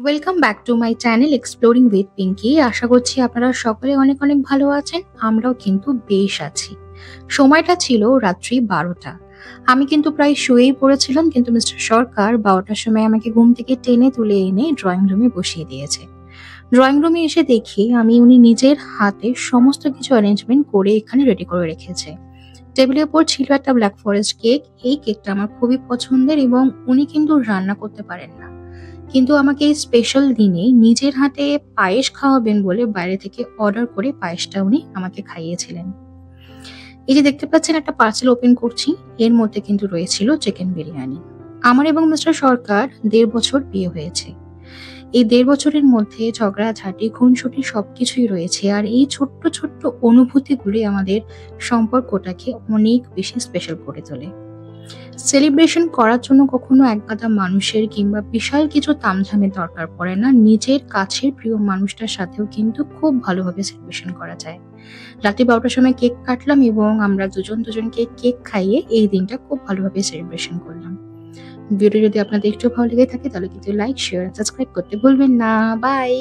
Welcome back to my channel exploring with Pinky. আশা করছি আপনারা সকলে অনেক অনেক ভালো আছেন। আমরাও কিন্তু বেশ আছি। সময়টা ছিল রাত্রি 12টা। আমি কিন্তু প্রায় শুয়েই পড়েছিলাম, কিন্তু মিস্টার সরকার 12টার সময় আমাকে ঘুম থেকে টেনে তুলে এনে ড্রয়িং রুমে বসিয়ে দিয়েছে। ড্রয়িং রুমে এসে দেখি উনি নিজের হাতে সমস্ত কিছু অ্যারেঞ্জমেন্ট করে এখানে রেডি করে রেখেছে। টেবিলের উপর ছিল একটা ব্ল্যাক ফরেস্ট কেক। এই কেকটা আমার খুবই পছন্দের এবং উনি কিন্তু রান্না করতে পারেন না, কিন্তু আমাকে এই স্পেশাল দিনে নিজের হাতে পায়েস খাওয়াবেন বলে বাইরে থেকে অর্ডার করে পায়েসটা উনি আমাকে খাইয়েছিলেন। এই যে দেখতে পাচ্ছেন, একটা পার্সেল ওপেন করছি, এর মধ্যে কিন্তু রয়েছিল চিকেন বিরিয়ানি। আমার এবং মিস্টার সরকার 1.5 বছর বিয়ে হয়েছে। এই 1.5 বছরের মধ্যে ঝগড়াঝাটি, খুনসুটি সবকিছুই রয়েছে, আর এই ছোট্ট ছোট্ট অনুভূতিগুলি আমাদের সম্পর্কটাকে অনেক বেশি স্পেশাল করে তোলে। সেলিব্রেশন করার জন্য কখনো একগাদা মানুষের কিংবা বিশাল কিছু তামঝামের দরকার পড়ে না। নিজের কাছের প্রিয় মানুষটার সাথেও কিন্তু খুব ভালোভাবে সেলিব্রেশন করা যায়। রাতে 12টার সময় কেক কাটলাম এবং আমরা দুজনকে কেক খাইয়ে এই দিনটা খুব ভালোভাবে সেলিব্রেশন করলাম। ভিডিও যদি আপনাদের একটু ভালো লেগে থাকে তাহলে কিন্তু লাইক, শেয়ার, সাবস্ক্রাইব করতে ভুলবেন না। বাই।